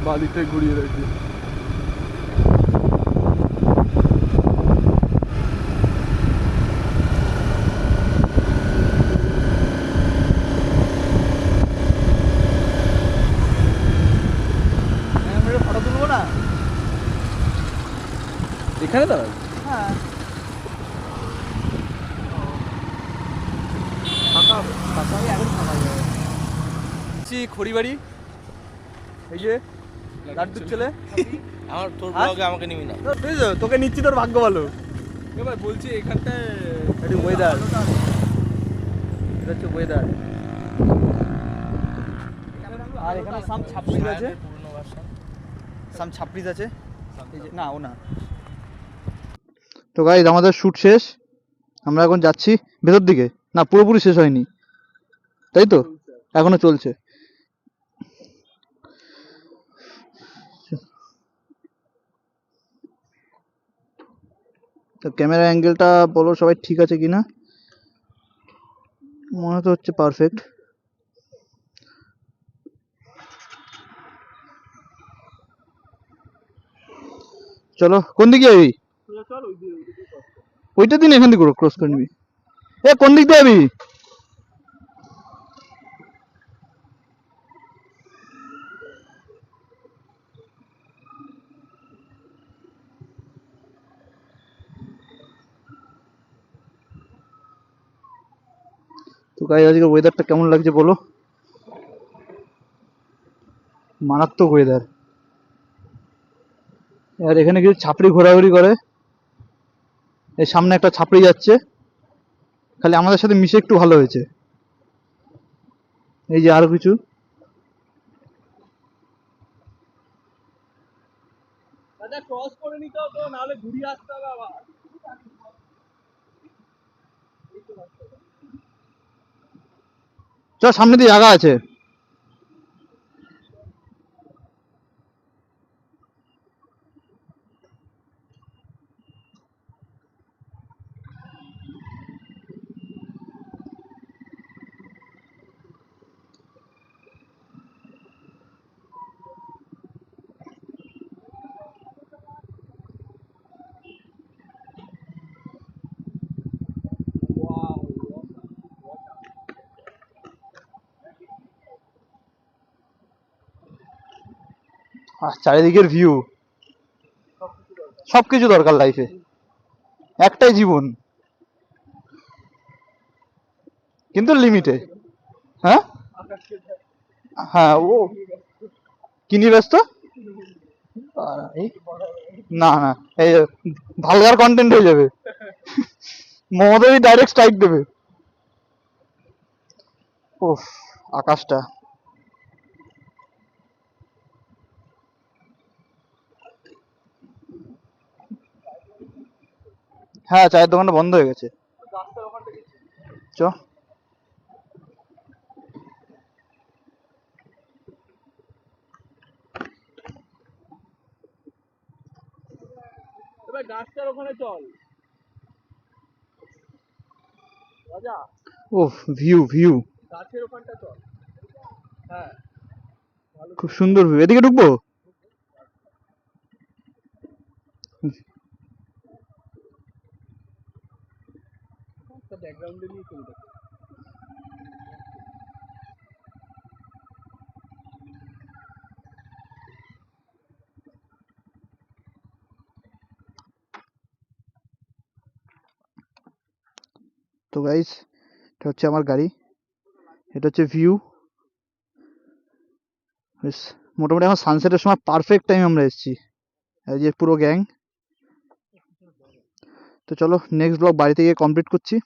বালিতে ঘুরিয়ে রাখি। ফটো তুলবো না এখানে দাঁড়ান। হ্যাঁ খড়িবাড়ি এই যে লাড্ডুর ছেলে আমার তোর ব্লগে আমাকে নিবি না তোকে নিচ্ছি তোর ভাগ্য ভালো এবার বলছি এখানটায় একটু ওয়েদার এটা হচ্ছে ওয়েদার আর এখানে সাম ছাপড়িজ আছে সাম ছাপড়িজ আছে এই যে না ও না তো গাইস আমাদের শুট শেষ আমরা এখন যাচ্ছি ভেতর দিকে না পুরোপুরি শেষ হয়নি তাই তো এখনো চলছে তো ক্যামেরা অ্যাঙ্গেলটা বলো সবাই ঠিক আছে কিনা মনে তো হচ্ছে পারফেক্ট চলো কোন দিকে যাবি ওইটা দিন এখান থেকে ক্রস করে নিবি এ কোন দিক দিয়ে যাবি তো গাইস আজকে ওয়েদারটা কেমন লাগছে বলো মারাত্মক ওয়েদার আর এখানে কিছু ছাপড়ি ঘোরাঘুরি করে এই সামনে একটা ছাপড়ি যাচ্ছে খালি আমাদের সাথে মিশে একটু ভালো হয়েছে এই যে আরো কিছু ক্রস করে নিতে হতো নাহলে ঘুরিয়ে আসতে হবে আবার। চল সামনে দিয়ে জায়গা আছে আর চারিদিকের ভিউ সবকিছু দরকার লাইফে একটাই জীবন কিন্তু লিমিটে হ্যাঁ হ্যাঁ ও কি নিয়ে ব্যস্ত না না এই ভালগার কন্টেন্ট হয়ে যাবে মমতাদি ডাইরেক্ট স্ট্রাইক দেবে ওফ আকাশটা হ্যাঁ চায়ের দোকানটা বন্ধ হয়ে গেছে চ এবার গাছটার ওখানে চল রাজা ওফ ভিউ ভিউ গাছের ওখানটা চল। হ্যাঁ খুব সুন্দর ভিউ এদিকে ঢুকবো ব্যাকগ্রাউন্ডে নিয়ে চলবে। তো গাইস এটা হচ্ছে আমার গাড়ি এটা হচ্ছে ভিউ মোটামুটি এখন সানসেটের সময় পারফেক্ট টাইম আমরা এসেছি এই যে পুরো গ্যাং তো চলো নেক্সট ব্লগ বাড়িতে গিয়ে কমপ্লিট করছি